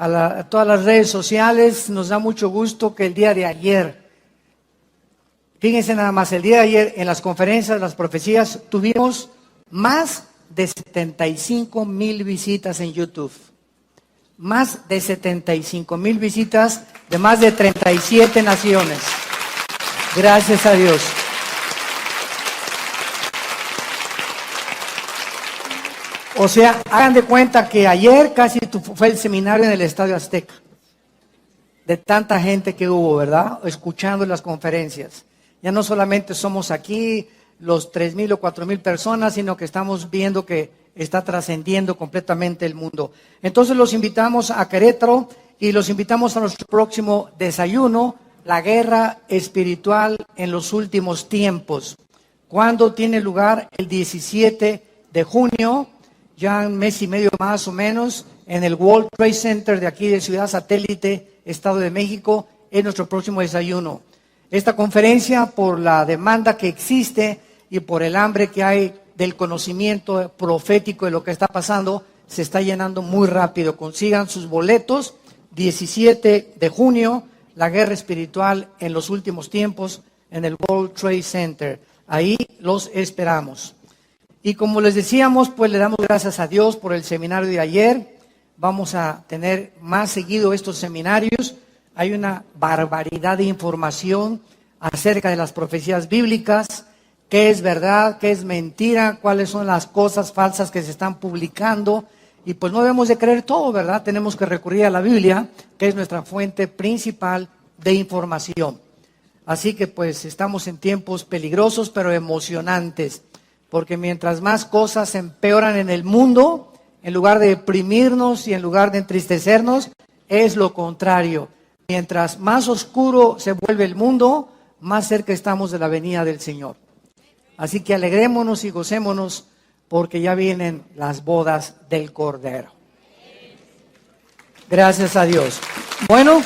a todas las redes sociales. Nos da mucho gusto que el día de ayer, fíjense nada más, el día de ayer en las conferencias, las profecías, tuvimos más de 75,000 visitas en YouTube. Más de 75,000 visitas de más de 37 naciones. Gracias a Dios. O sea, hagan de cuenta que ayer casi fue el seminario en el Estadio Azteca. De tanta gente que hubo, ¿verdad? Escuchando las conferencias. Ya no solamente somos aquí los 3,000 o 4,000 personas, sino que estamos viendo que está trascendiendo completamente el mundo. Entonces los invitamos a Querétaro y los invitamos a nuestro próximo desayuno, la guerra espiritual en los últimos tiempos. ¿Cuándo tiene lugar? El 17 de junio, ya un mes y medio más o menos, en el World Trade Center de aquí de Ciudad Satélite, Estado de México, es nuestro próximo desayuno. Esta conferencia, por la demanda que existe y por el hambre que hay del conocimiento profético de lo que está pasando, se está llenando muy rápido. Consigan sus boletos, 17 de junio, la guerra espiritual en los últimos tiempos, en el World Trade Center. Ahí los esperamos. Y como les decíamos, pues le damos gracias a Dios por el seminario de ayer. Vamos a tener más seguido estos seminarios. Hay una barbaridad de información acerca de las profecías bíblicas, qué es verdad, qué es mentira, cuáles son las cosas falsas que se están publicando. Y pues no debemos de creer todo, ¿verdad? Tenemos que recurrir a la Biblia, que es nuestra fuente principal de información. Así que pues estamos en tiempos peligrosos, pero emocionantes. Porque mientras más cosas se empeoran en el mundo, en lugar de deprimirnos y en lugar de entristecernos, es lo contrario. Mientras más oscuro se vuelve el mundo, más cerca estamos de la venida del Señor. Así que alegrémonos y gocémonos porque ya vienen las bodas del Cordero. Gracias a Dios. Bueno,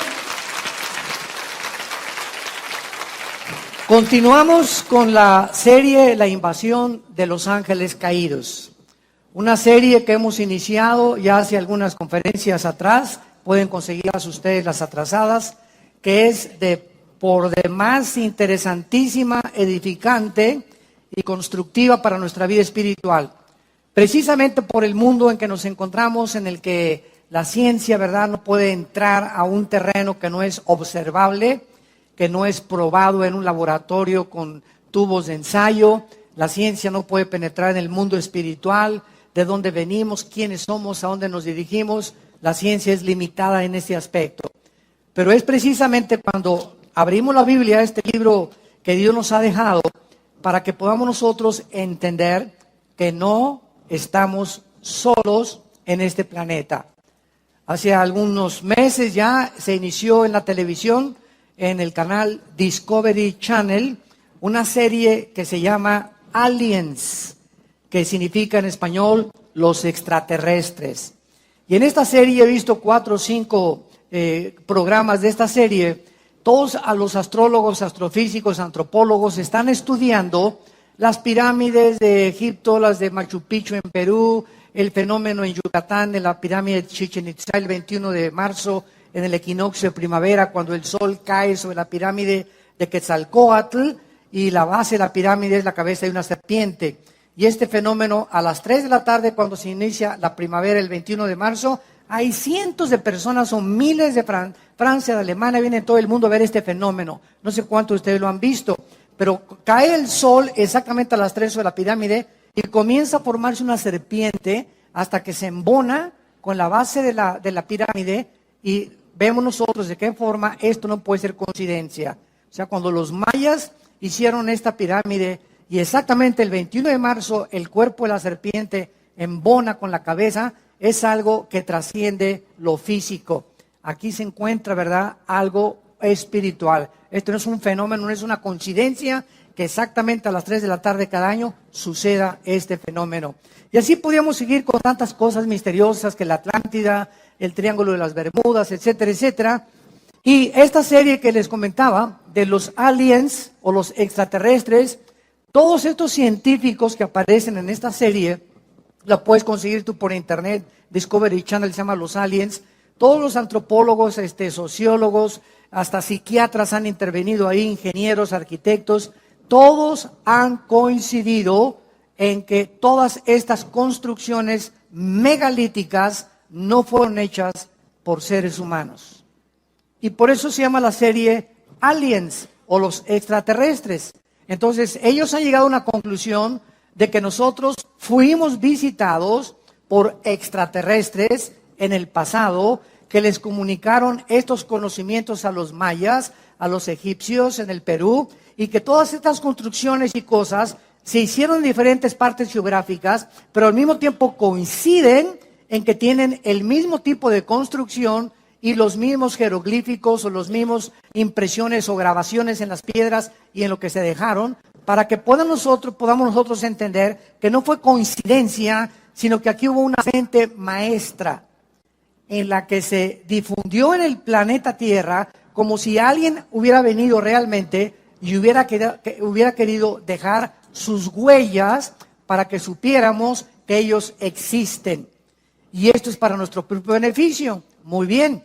continuamos con la serie La invasión de los ángeles caídos. Una serie que hemos iniciado ya hace algunas conferencias atrás. Pueden conseguirlas ustedes las atrasadas, que es de por demás interesantísima, edificante y constructiva para nuestra vida espiritual. Precisamente por el mundo en que nos encontramos, en el que la ciencia, ¿verdad?, no puede entrar a un terreno que no es observable, que no es probado en un laboratorio con tubos de ensayo. La ciencia no puede penetrar en el mundo espiritual, de dónde venimos, quiénes somos, a dónde nos dirigimos. La ciencia es limitada en este aspecto. Pero es precisamente cuando abrimos la Biblia, este libro que Dios nos ha dejado, para que podamos nosotros entender que no estamos solos en este planeta. Hace algunos meses ya se inició en la televisión, en el canal Discovery Channel, una serie que se llama Aliens, que significa en español los extraterrestres. Y en esta serie he visto 4 o 5 programas de esta serie. Todos a los astrólogos, astrofísicos, antropólogos están estudiando las pirámides de Egipto, las de Machu Picchu en Perú, el fenómeno en Yucatán de la pirámide de Chichén Itzá el 21 de marzo en el equinoccio de primavera, cuando el sol cae sobre la pirámide de Quetzalcóatl y la base de la pirámide es la cabeza de una serpiente. Y este fenómeno a las 3 de la tarde, cuando se inicia la primavera el 21 de marzo, hay cientos de personas o miles de Francia, de Alemania, viene todo el mundo a ver este fenómeno. No sé cuántos de ustedes lo han visto, pero cae el sol exactamente a las 3 sobre la pirámide y comienza a formarse una serpiente hasta que se embona con la base de la pirámide y vemos nosotros de qué forma esto no puede ser coincidencia. O sea, cuando los mayas hicieron esta pirámide y exactamente el 21 de marzo el cuerpo de la serpiente embona con la cabeza, es algo que trasciende lo físico. Aquí se encuentra, ¿verdad?, algo espiritual. Esto no es un fenómeno, no es una coincidencia que exactamente a las 3 de la tarde cada año suceda este fenómeno. Y así podríamos seguir con tantas cosas misteriosas que la Atlántida, el Triángulo de las Bermudas, etcétera, etcétera. Y esta serie que les comentaba de los aliens o los extraterrestres, todos estos científicos que aparecen en esta serie, la puedes conseguir tú por internet, Discovery Channel se llama Los Aliens, Todos los antropólogos, sociólogos, hasta psiquiatras han intervenido ahí, ingenieros, arquitectos, todos han coincidido en que todas estas construcciones megalíticas no fueron hechas por seres humanos. Y por eso se llama la serie Aliens o los extraterrestres. Entonces, ellos han llegado a una conclusión de que nosotros fuimos visitados por extraterrestres en el pasado, que les comunicaron estos conocimientos a los mayas, a los egipcios en el Perú, y que todas estas construcciones y cosas se hicieron en diferentes partes geográficas, pero al mismo tiempo coinciden en que tienen el mismo tipo de construcción y los mismos jeroglíficos o los mismos impresiones o grabaciones en las piedras y en lo que se dejaron, para que podamos nosotros entender que no fue coincidencia, sino que aquí hubo una mente maestra en la que se difundió en el planeta Tierra como si alguien hubiera venido realmente y hubiera querido dejar sus huellas para que supiéramos que ellos existen. Y esto es para nuestro propio beneficio. Muy bien.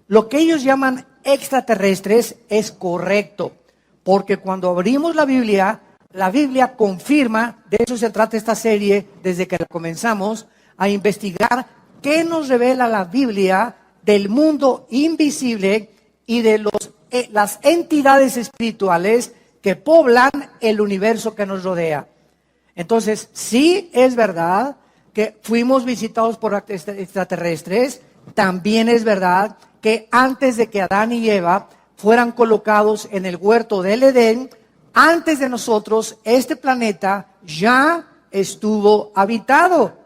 Lo que ellos llaman extraterrestres es correcto, porque cuando abrimos la Biblia confirma, de eso se trata esta serie desde que la comenzamos, a investigar qué nos revela la Biblia del mundo invisible y de las entidades espirituales que poblan el universo que nos rodea. Entonces, sí es verdad que fuimos visitados por extraterrestres, también es verdad que antes de que Adán y Eva fueran colocados en el huerto del Edén, antes de nosotros, este planeta ya estuvo habitado.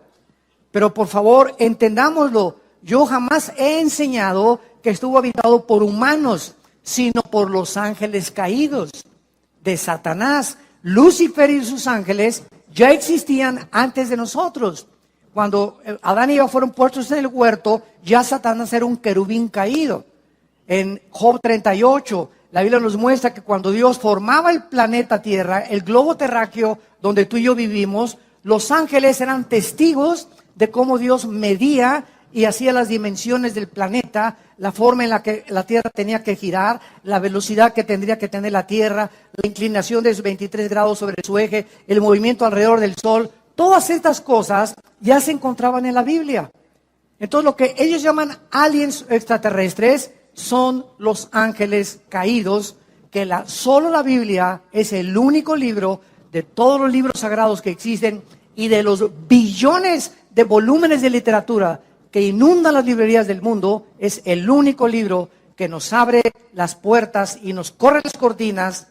Pero por favor, entendámoslo, yo jamás he enseñado que estuvo habitado por humanos, sino por los ángeles caídos de Satanás. Lucifer y sus ángeles ya existían antes de nosotros. Cuando Adán y Eva fueron puestos en el huerto, ya Satanás era un querubín caído. En Job 38, la Biblia nos muestra que cuando Dios formaba el planeta Tierra, el globo terráqueo donde tú y yo vivimos, los ángeles eran testigos de cómo Dios medía y hacía las dimensiones del planeta, la forma en la que la Tierra tenía que girar, la velocidad que tendría que tener la Tierra, la inclinación de 23 grados sobre su eje, el movimiento alrededor del Sol. Todas estas cosas ya se encontraban en la Biblia. Entonces lo que ellos llaman aliens extraterrestres son los ángeles caídos, que solo la Biblia es el único libro de todos los libros sagrados que existen y de los billones de volúmenes de literatura que inundan las librerías del mundo, es el único libro que nos abre las puertas y nos corre las cortinas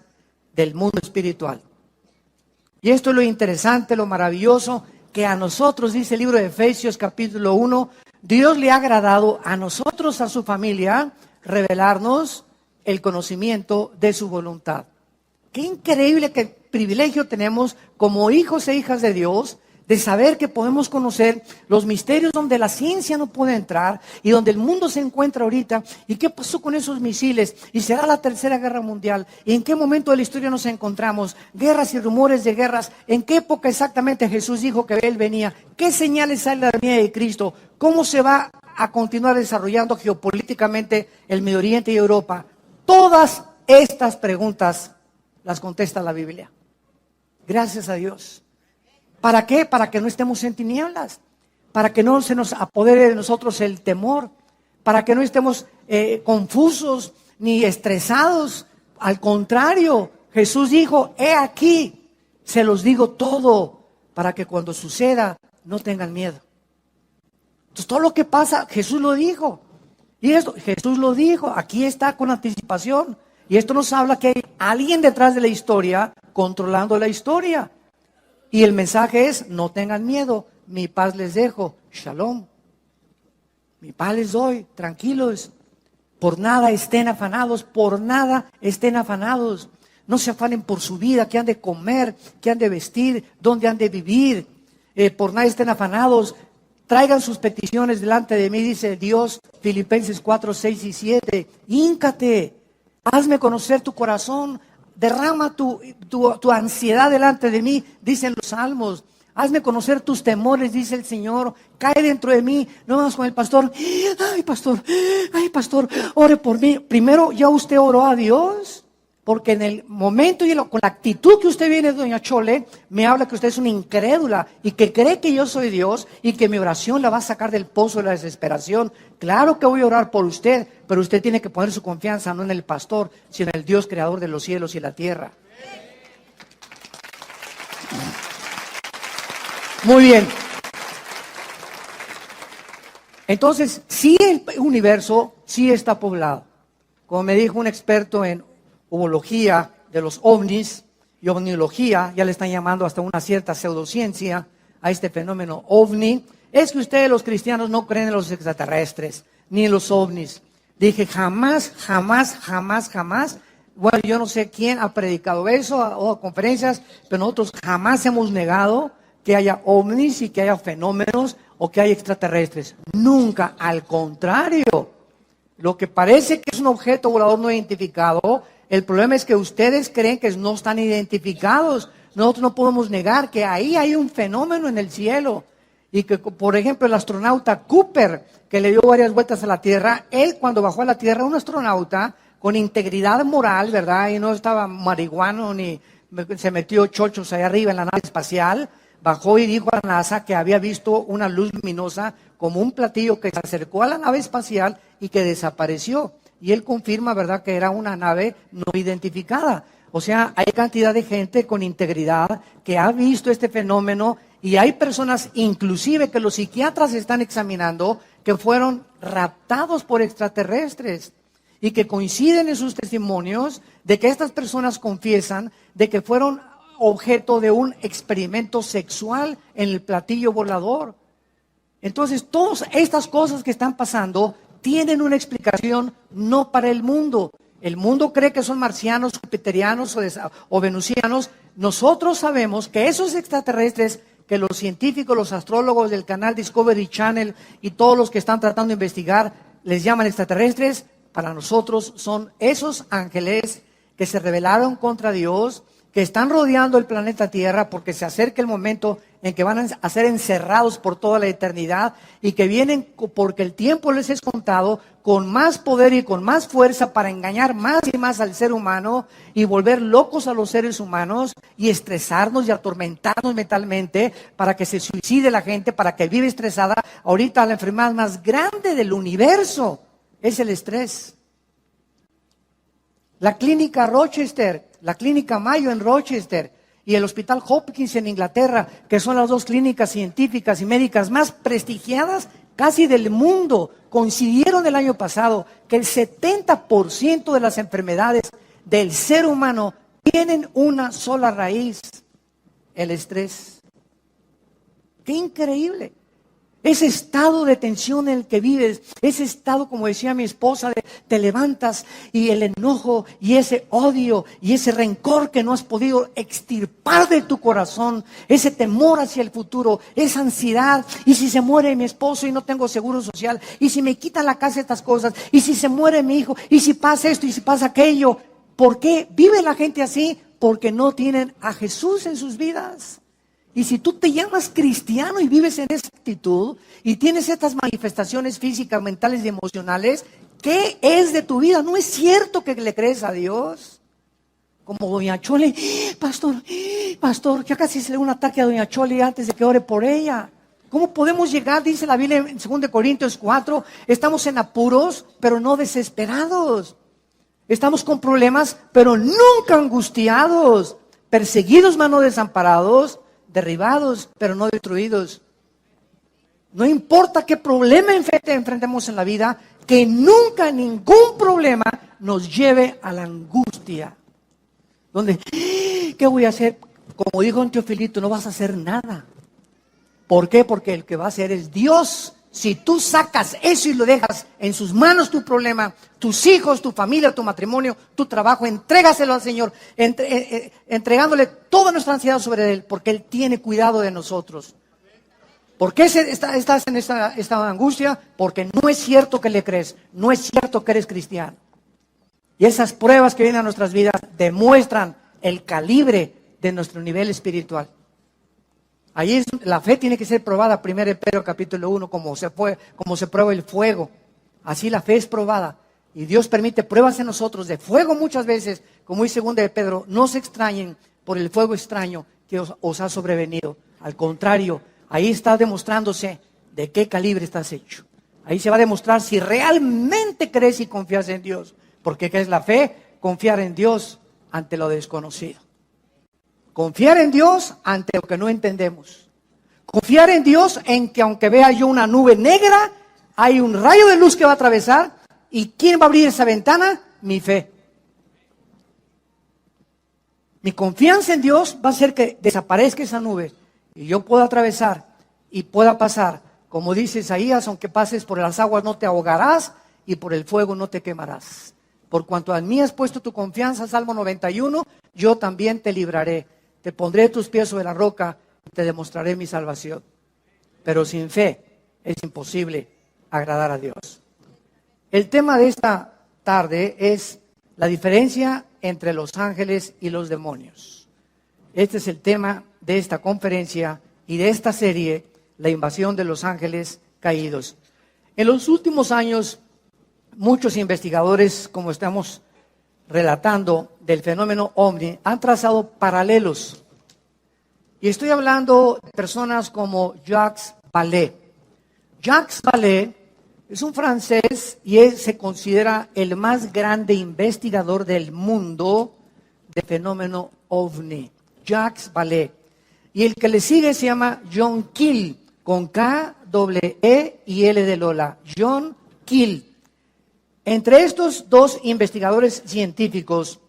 del mundo espiritual. Y esto es lo interesante, lo maravilloso, que a nosotros, dice el libro de Efesios capítulo 1, Dios le ha agradado a nosotros, a su familia, revelarnos el conocimiento de su voluntad. Qué increíble, qué privilegio tenemos como hijos e hijas de Dios, de saber que podemos conocer los misterios donde la ciencia no puede entrar y donde el mundo se encuentra ahorita. ¿Y qué pasó con esos misiles? ¿Y será la tercera guerra mundial? ¿Y en qué momento de la historia nos encontramos? Guerras y rumores de guerras. ¿En qué época exactamente Jesús dijo que Él venía? ¿Qué señales hay de la venida de Cristo? ¿Cómo se va a continuar desarrollando geopolíticamente el Medio Oriente y Europa? Todas estas preguntas las contesta la Biblia. Gracias a Dios. ¿Para qué? Para que no estemos en tinieblas, para que no se nos apodere de nosotros el temor, para que no estemos confusos ni estresados. Al contrario, Jesús dijo, he aquí, se los digo todo, para que cuando suceda no tengan miedo. Entonces todo lo que pasa, Jesús lo dijo. Y esto, Jesús lo dijo, aquí está con anticipación. Y esto nos habla que hay alguien detrás de la historia controlando la historia. Y el mensaje es, no tengan miedo, mi paz les dejo, shalom. Mi paz les doy, tranquilos. Por nada estén afanados, por nada estén afanados. No se afanen por su vida, qué han de comer, qué han de vestir, dónde han de vivir. Por nada estén afanados. Traigan sus peticiones delante de mí, dice Dios, Filipenses 4, 6 y 7. Híncate, hazme conocer tu corazón. Derrama tu ansiedad delante de mí, dicen los salmos. Hazme conocer tus temores, dice el Señor. Cae dentro de mí. No vamos con el pastor. Ay, pastor, ore por mí. Primero, ¿ya usted oró a Dios? Porque en el momento y con la actitud que usted viene, doña Chole, me habla que usted es una incrédula y que cree que yo soy Dios y que mi oración la va a sacar del pozo de la desesperación. Claro que voy a orar por usted, pero usted tiene que poner su confianza no en el pastor, sino en el Dios creador de los cielos y la tierra. Muy bien. Entonces, sí, el universo sí está poblado. Como me dijo un experto en ufología de los ovnis y ovniología, ya le están llamando hasta una cierta pseudociencia a este fenómeno ovni, es que ustedes los cristianos no creen en los extraterrestres, ni en los ovnis. Dije, jamás. Bueno, yo no sé quién ha predicado eso o conferencias, pero nosotros jamás hemos negado que haya ovnis y que haya fenómenos o que haya extraterrestres. Nunca, al contrario. Lo que parece que es un objeto volador no identificado, el problema es que ustedes creen que no están identificados. Nosotros no podemos negar que ahí hay un fenómeno en el cielo. Y que, por ejemplo, el astronauta Cooper, que le dio varias vueltas a la Tierra, él cuando bajó a la Tierra, un astronauta con integridad moral, ¿verdad? Y no estaba marihuano ni se metió chochos allá arriba en la nave espacial, bajó y dijo a la NASA que había visto una luz luminosa como un platillo que se acercó a la nave espacial y que desapareció. Y él confirma, ¿verdad?, que era una nave no identificada. O sea, hay cantidad de gente con integridad que ha visto este fenómeno y hay personas, inclusive que los psiquiatras están examinando, que fueron raptados por extraterrestres y que coinciden en sus testimonios de que estas personas confiesan de que fueron objeto de un experimento sexual en el platillo volador. Entonces, todas estas cosas que están pasando tienen una explicación no para el mundo. El mundo cree que son marcianos, jupiterianos o venusianos. Nosotros sabemos que esos extraterrestres que los científicos, los astrólogos del canal Discovery Channel y todos los que están tratando de investigar les llaman extraterrestres, para nosotros son esos ángeles que se rebelaron contra Dios, que están rodeando el planeta Tierra porque se acerca el momento en que van a ser encerrados por toda la eternidad y que vienen porque el tiempo les es contado con más poder y con más fuerza para engañar más y más al ser humano y volver locos a los seres humanos y estresarnos y atormentarnos mentalmente para que se suicide la gente, para que vive estresada. Ahorita la enfermedad más grande del universo es el estrés. La clínica Rochester, la clínica Mayo en Rochester y el Hospital Hopkins en Inglaterra, que son las dos clínicas científicas y médicas más prestigiadas casi del mundo, coincidieron el año pasado que el 70% de las enfermedades del ser humano tienen una sola raíz, el estrés. ¡Qué increíble! Ese estado de tensión en el que vives, ese estado, como decía mi esposa, de te levantas y el enojo y ese odio y ese rencor que no has podido extirpar de tu corazón, ese temor hacia el futuro, esa ansiedad, y si se muere mi esposo y no tengo seguro social, y si me quitan la casa estas cosas, y si se muere mi hijo, y si pasa esto y si pasa aquello. ¿Por qué vive la gente así? Porque no tienen a Jesús en sus vidas. Y si tú te llamas cristiano y vives en esa actitud y tienes estas manifestaciones físicas, mentales y emocionales, ¿qué es de tu vida? ¿No es cierto que le crees a Dios? Como doña Chole, pastor, ya casi se le da un ataque a doña Chole antes de que ore por ella. ¿Cómo podemos llegar? Dice la Biblia en 2 Corintios 4, estamos en apuros, pero no desesperados. Estamos con problemas, pero nunca angustiados. Perseguidos, mas no desamparados. Derribados, pero no destruidos. No importa qué problema enfrentemos en la vida, que nunca ningún problema nos lleve a la angustia. Donde, ¿qué voy a hacer? Como dijo un Teofilito, no vas a hacer nada. ¿Por qué? Porque el que va a hacer es Dios. Si tú sacas eso y lo dejas en sus manos tu problema, tus hijos, tu familia, tu matrimonio, tu trabajo, entrégaselo al Señor, entregándole toda nuestra ansiedad sobre Él, porque Él tiene cuidado de nosotros. ¿Por qué estás en esta angustia? Porque no es cierto que le crees, no es cierto que eres cristiano. Y esas pruebas que vienen a nuestras vidas demuestran el calibre de nuestro nivel espiritual. Ahí es, la fe tiene que ser probada, 1 Pedro capítulo 1, como se prueba el fuego. Así la fe es probada. Y Dios permite pruebas en nosotros de fuego muchas veces, como dice 2 Pedro, no se extrañen por el fuego extraño que os ha sobrevenido. Al contrario, ahí está demostrándose de qué calibre estás hecho. Ahí se va a demostrar si realmente crees y confías en Dios. Porque ¿qué es la fe? Confiar en Dios ante lo desconocido. Confiar en Dios ante lo que no entendemos. Confiar en Dios en que aunque vea yo una nube negra, hay un rayo de luz que va a atravesar. ¿Y quién va a abrir esa ventana? Mi fe. Mi confianza en Dios va a hacer que desaparezca esa nube y yo pueda atravesar y pueda pasar. Como dice Isaías, aunque pases por las aguas no te ahogarás y por el fuego no te quemarás. Por cuanto a mí has puesto tu confianza, Salmo 91, yo también te libraré. Te pondré tus pies sobre la roca y te demostraré mi salvación. Pero sin fe es imposible agradar a Dios. El tema de esta tarde es la diferencia entre los ángeles y los demonios. Este es el tema de esta conferencia y de esta serie, la invasión de los ángeles caídos. En los últimos años, muchos investigadores, como estamos relatando, del fenómeno ovni, han trazado paralelos. Y estoy hablando de personas como Jacques Vallée. Jacques Vallée es un francés y él se considera el más grande investigador del mundo de fenómeno ovni. Jacques Vallée. Y el que le sigue se llama John Keel, con K, E y L de Lola. John Keel. Entre estos dos investigadores científicos,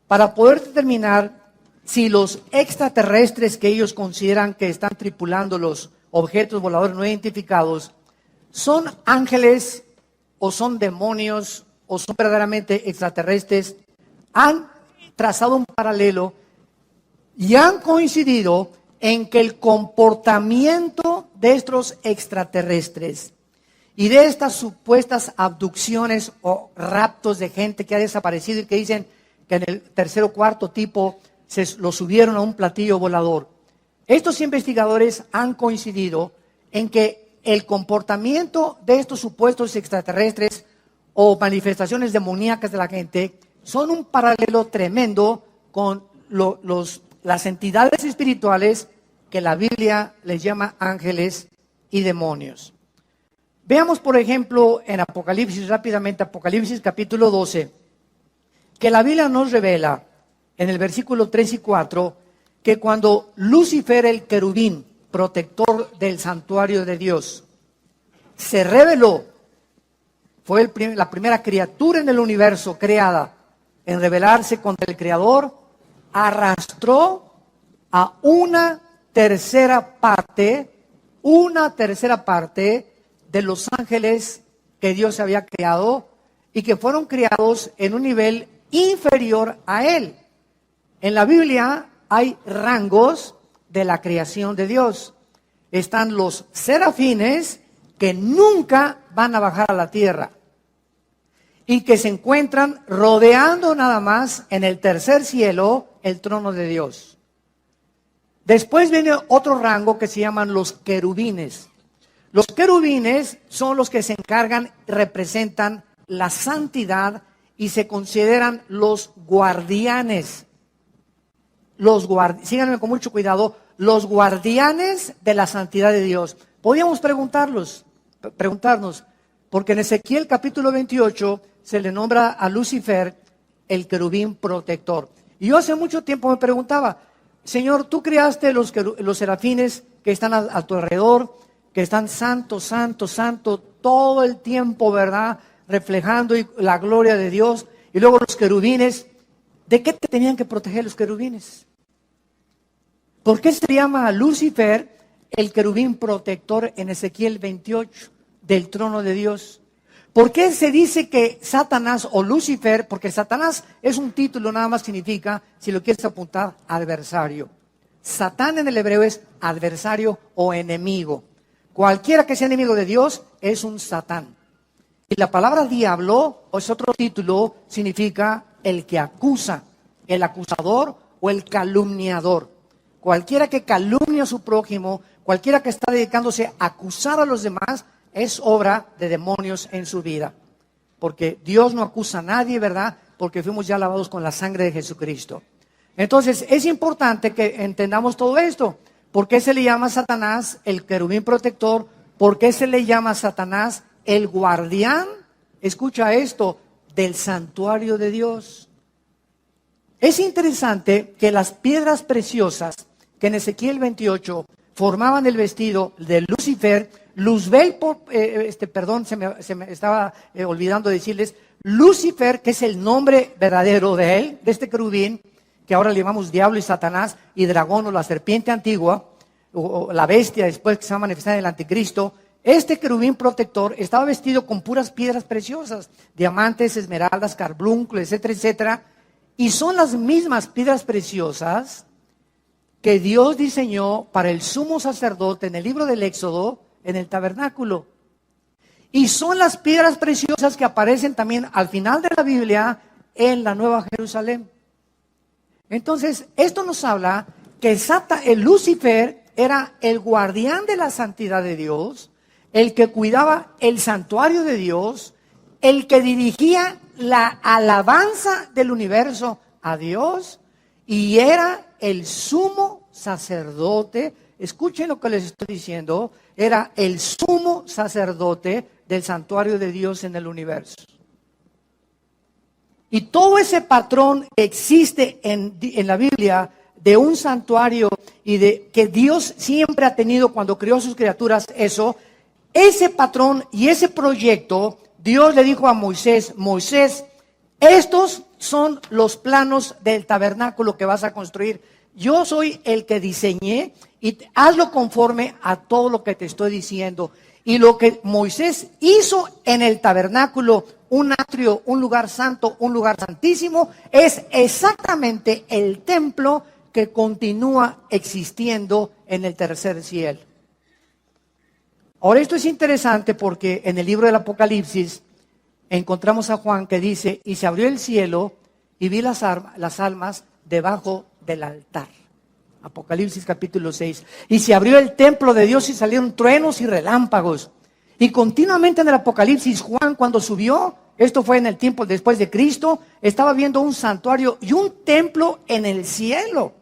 para poder determinar si los extraterrestres que ellos consideran que están tripulando los objetos voladores no identificados son ángeles o son demonios o son verdaderamente extraterrestres, han trazado un paralelo y han coincidido en que el comportamiento de estos extraterrestres y de estas supuestas abducciones o raptos de gente que ha desaparecido y que dicen que en el tercer o cuarto tipo se lo subieron a un platillo volador. Estos investigadores han coincidido en que el comportamiento de estos supuestos extraterrestres o manifestaciones demoníacas de la gente son un paralelo tremendo con las entidades espirituales que la Biblia les llama ángeles y demonios. Veamos, por ejemplo, en Apocalipsis, rápidamente, Apocalipsis capítulo 12, que la Biblia nos revela en el versículo 3 y 4 que cuando Lucifer, el querubín, protector del santuario de Dios, se rebeló, fue la primera criatura en el universo creada en rebelarse contra el Creador, arrastró a una tercera parte de los ángeles que Dios había creado y que fueron creados en un nivel inferior a él. En la Biblia hay rangos de la creación de Dios. Están los serafines que nunca van a bajar a la tierra y que se encuentran rodeando nada más en el tercer cielo el trono de Dios. Después viene otro rango que se llaman los querubines. Los querubines son los que se encargan y representan la santidad y se consideran los guardianes. Síganme con mucho cuidado, los guardianes de la santidad de Dios. Podríamos preguntarnos, porque en Ezequiel capítulo 28 se le nombra a Lucifer el querubín protector. Y yo hace mucho tiempo me preguntaba, Señor, tú creaste los serafines que están a tu alrededor, que están santo, santo, santo, todo el tiempo, ¿verdad? Reflejando la gloria de Dios. Y luego los querubines, ¿de qué te tenían que proteger los querubines? ¿Por qué se llama a Lucifer el querubín protector en Ezequiel 28 del trono de Dios? ¿Por qué se dice que Satanás o Lucifer, porque Satanás es un título, nada más significa, si lo quieres apuntar, adversario? Satán en el hebreo es adversario o enemigo. Cualquiera que sea enemigo de Dios es un Satán. Y la palabra diablo, o es otro título, significa el que acusa, el acusador o el calumniador. cualquiera que calumnia a su prójimo, cualquiera que está dedicándose a acusar a los demás, es obra de demonios en su vida. Porque Dios no acusa a nadie, ¿verdad? Porque fuimos ya lavados con la sangre de Jesucristo. Entonces, es importante que entendamos todo esto. ¿Por qué se le llama a Satanás el querubín protector? ¿Por qué se le llama a Satanás el guardián? Escucha esto, del santuario de Dios. Es interesante que las piedras preciosas que en Ezequiel 28 formaban el vestido de Lucifer, Luzbel, se me estaba olvidando decirles, Lucifer, que es el nombre verdadero de él, de este querubín, que ahora le llamamos diablo y Satanás, y dragón o la serpiente antigua, o la bestia después que se va a manifestar en el anticristo. Este querubín protector estaba vestido con puras piedras preciosas, diamantes, esmeraldas, carbunclo, etcétera, etcétera, y son las mismas piedras preciosas que Dios diseñó para el sumo sacerdote en el libro del Éxodo, en el tabernáculo. Y son las piedras preciosas que aparecen también al final de la Biblia en la Nueva Jerusalén. Entonces, esto nos habla que el Lucifer era el guardián de la santidad de Dios, el que cuidaba el santuario de Dios, el que dirigía la alabanza del universo a Dios, y era el sumo sacerdote. Escuchen lo que les estoy diciendo, era el sumo sacerdote del santuario de Dios en el universo. Y todo ese patrón que existe en la Biblia de un santuario y de que Dios siempre ha tenido cuando creó a sus criaturas, ese patrón y ese proyecto, Dios le dijo a Moisés, Moisés, estos son los planos del tabernáculo que vas a construir. Yo soy el que diseñé y hazlo conforme a todo lo que te estoy diciendo. Y lo que Moisés hizo en el tabernáculo, un atrio, un lugar santo, un lugar santísimo, es exactamente el templo que continúa existiendo en el tercer cielo. Ahora, esto es interesante porque en el libro del Apocalipsis encontramos a Juan que dice, y se abrió el cielo y vi las almas debajo del altar. Apocalipsis capítulo 6. Y se abrió el templo de Dios y salieron truenos y relámpagos. Y continuamente en el Apocalipsis, Juan cuando subió, esto fue en el tiempo después de Cristo, estaba viendo un santuario y un templo en el cielo.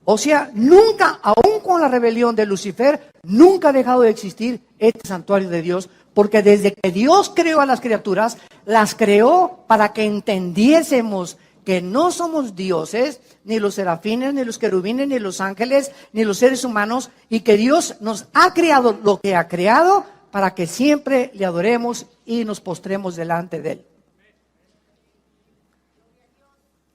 O sea, nunca, aún con la rebelión de Lucifer, nunca ha dejado de existir este santuario de Dios, porque desde que Dios creó a las criaturas, las creó para que entendiésemos que no somos dioses, ni los serafines, ni los querubines, ni los ángeles, ni los seres humanos, y que Dios nos ha creado lo que ha creado para que siempre le adoremos y nos postremos delante de Él.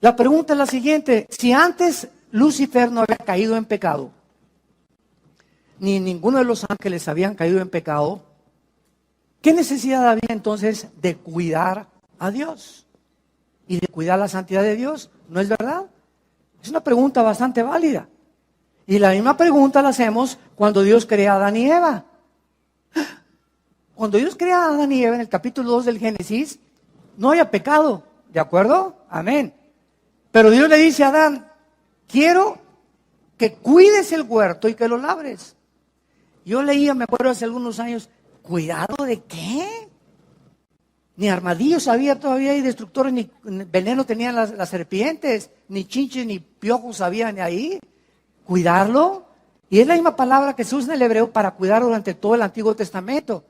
La pregunta es la siguiente: si antes Lucifer no había caído en pecado, ni ninguno de los ángeles habían caído en pecado, ¿qué necesidad había entonces de cuidar a Dios y de cuidar la santidad de Dios? ¿No es verdad? Es una pregunta bastante válida. Y la misma pregunta la hacemos cuando Dios crea a Adán y Eva. Cuando Dios crea a Adán y Eva en el capítulo 2 del Génesis, no había pecado, ¿de acuerdo? Amén. Pero Dios le dice a Adán, quiero que cuides el huerto y que lo labres. Yo leía, me acuerdo hace algunos años, ¿cuidado de qué? Ni armadillos había todavía y destructores, ni veneno tenían las serpientes, ni chinches, ni piojos había ni ahí. ¿Cuidarlo? Y es la misma palabra que se usa en el hebreo para cuidar durante todo el Antiguo Testamento.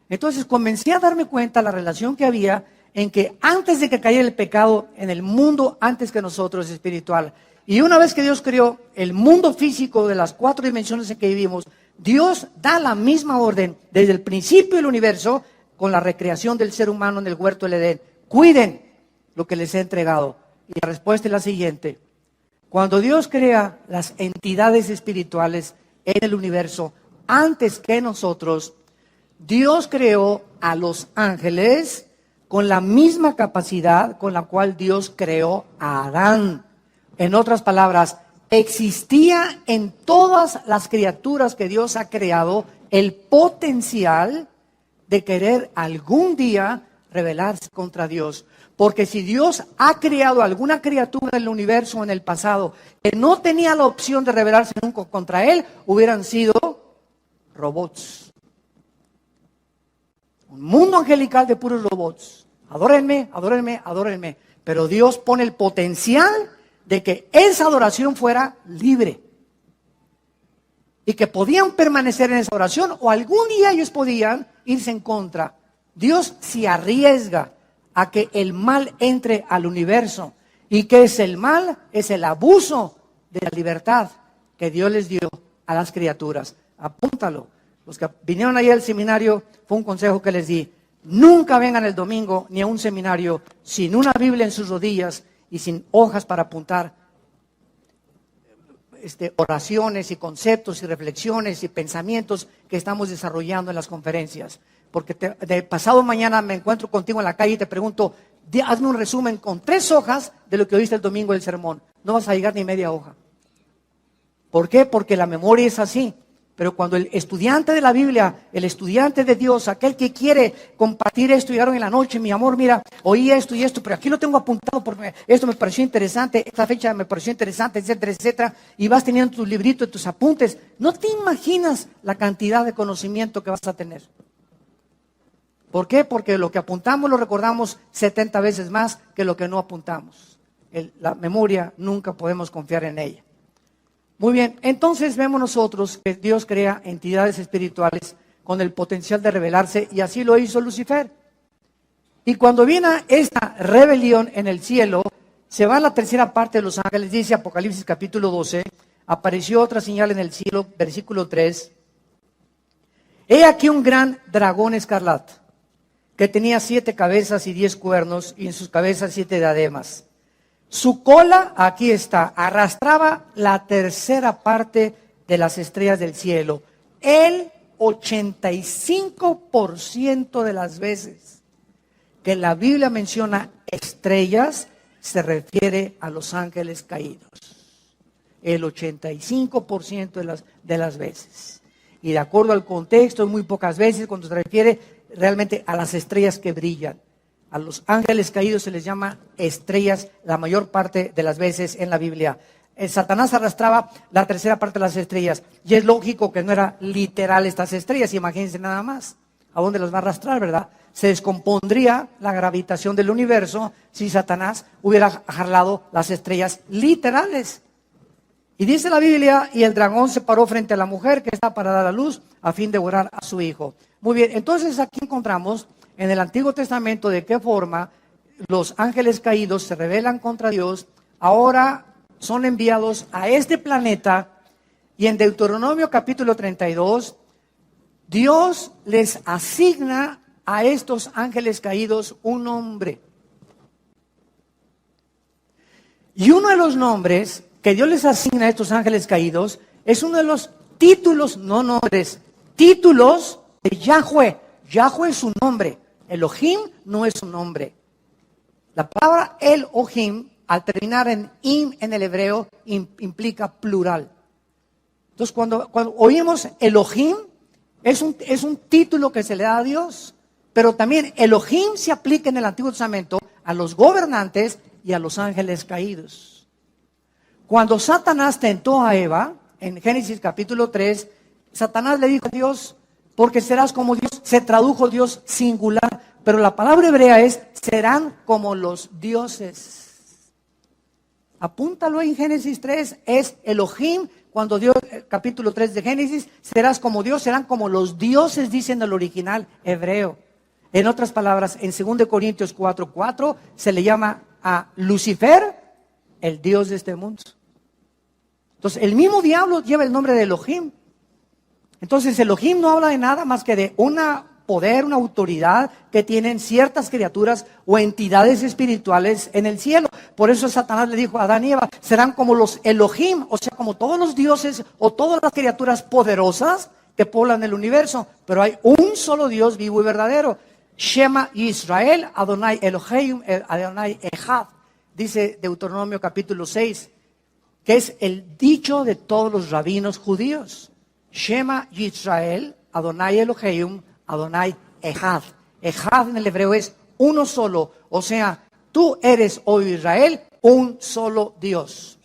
Entonces comencé a darme cuenta de la relación que había en que antes de que cayera el pecado en el mundo, antes que nosotros espiritual, y una vez que Dios creó el mundo físico de las 4 dimensiones en que vivimos, Dios da la misma orden desde el principio del universo con la recreación del ser humano en el huerto del Edén. Cuiden lo que les he entregado. Y la respuesta es la siguiente: cuando Dios crea las entidades espirituales en el universo, antes que nosotros, Dios creó a los ángeles con la misma capacidad con la cual Dios creó a Adán. En otras palabras, existía en todas las criaturas que Dios ha creado el potencial de querer algún día rebelarse contra Dios. Porque si Dios ha creado alguna criatura en el universo o en el pasado que no tenía la opción de rebelarse nunca contra Él, hubieran sido robots. Un mundo angelical de puros robots. Adórenme, adórenme, adórenme. Pero Dios pone el potencial de que esa adoración fuera libre. Y que podían permanecer en esa oración o algún día ellos podían irse en contra. Dios se arriesga a que el mal entre al universo. ¿Y qué es el mal? Es el abuso de la libertad que Dios les dio a las criaturas. Apúntalo. Los que vinieron ahí al seminario, fue un consejo que les di. Nunca vengan el domingo ni a un seminario sin una Biblia en sus rodillas y sin hojas para apuntar oraciones y conceptos y reflexiones y pensamientos que estamos desarrollando en las conferencias. Porque de pasado mañana me encuentro contigo en la calle y te pregunto, hazme un resumen con 3 hojas de lo que oíste el domingo del sermón. No vas a llegar ni media hoja. ¿Por qué? Porque la memoria es así. Pero cuando el estudiante de la Biblia, el estudiante de Dios, aquel que quiere compartir esto, llegaron en la noche, mi amor, mira, oí esto y esto, pero aquí lo tengo apuntado porque esto me pareció interesante, esta fecha me pareció interesante, etcétera, etcétera, y vas teniendo tus libritos, tus apuntes. No te imaginas la cantidad de conocimiento que vas a tener. ¿Por qué? Porque lo que apuntamos lo recordamos 70 veces más que lo que no apuntamos. La memoria nunca podemos confiar en ella. Muy bien, entonces vemos nosotros que Dios crea entidades espirituales con el potencial de rebelarse y así lo hizo Lucifer. Y cuando viene esta rebelión en el cielo, se va a la tercera parte de los ángeles, dice Apocalipsis capítulo 12, apareció otra señal en el cielo, versículo 3. He aquí un gran dragón escarlata, que tenía 7 cabezas y 10 cuernos, y en sus cabezas 7 diademas. Su cola, aquí está, arrastraba la tercera parte de las estrellas del cielo. El 85% de las veces que la Biblia menciona estrellas, se refiere a los ángeles caídos. El 85% de las veces. Y de acuerdo al contexto, muy pocas veces cuando se refiere realmente a las estrellas que brillan. A los ángeles caídos se les llama estrellas la mayor parte de las veces en la Biblia. Satanás arrastraba la tercera parte de las estrellas. Y es lógico que no era literal estas estrellas, imagínense nada más. ¿A dónde las va a arrastrar, verdad? Se descompondría la gravitación del universo si Satanás hubiera jalado las estrellas literales. Y dice la Biblia, y el dragón se paró frente a la mujer que está para dar a luz a fin de devorar a su hijo. Muy bien, entonces aquí encontramos en el Antiguo Testamento de qué forma los ángeles caídos se rebelan contra Dios, ahora son enviados a este planeta y en Deuteronomio capítulo 32, Dios les asigna a estos ángeles caídos un nombre. Y uno de los nombres que Dios les asigna a estos ángeles caídos es uno de los títulos, no nombres, títulos de Yahweh. Yahweh es su nombre. Elohim no es su nombre. La palabra Elohim, al terminar en im en el hebreo, implica plural. Entonces, cuando oímos Elohim, es un título que se le da a Dios. Pero también Elohim se aplica en el Antiguo Testamento a los gobernantes y a los ángeles caídos. Cuando Satanás tentó a Eva, en Génesis capítulo 3, Satanás le dijo a Dios, porque serás como Dios, se tradujo Dios singular, pero la palabra hebrea es, serán como los dioses. Apúntalo en Génesis 3, es Elohim, cuando Dios, capítulo 3 de Génesis, serás como Dios, serán como los dioses, dice en el original hebreo. En otras palabras, en 2 Corintios 4:4, se le llama a Lucifer el Dios de este mundo. Entonces, el mismo diablo lleva el nombre de Elohim. Entonces, Elohim no habla de nada más que de un poder, una autoridad que tienen ciertas criaturas o entidades espirituales en el cielo. Por eso Satanás le dijo a Adán y Eva, serán como los Elohim, o sea, como todos los dioses o todas las criaturas poderosas que poblan el universo. Pero hay un solo Dios vivo y verdadero. Shema Israel, Adonai Elohim, Adonai Echad, dice Deuteronomio capítulo 6, que es el dicho de todos los rabinos judíos. Shema Israel, Adonai Elohim, Adonai Echad. Echad en el hebreo es uno solo. O sea, tú eres, oh Israel, un solo Dios.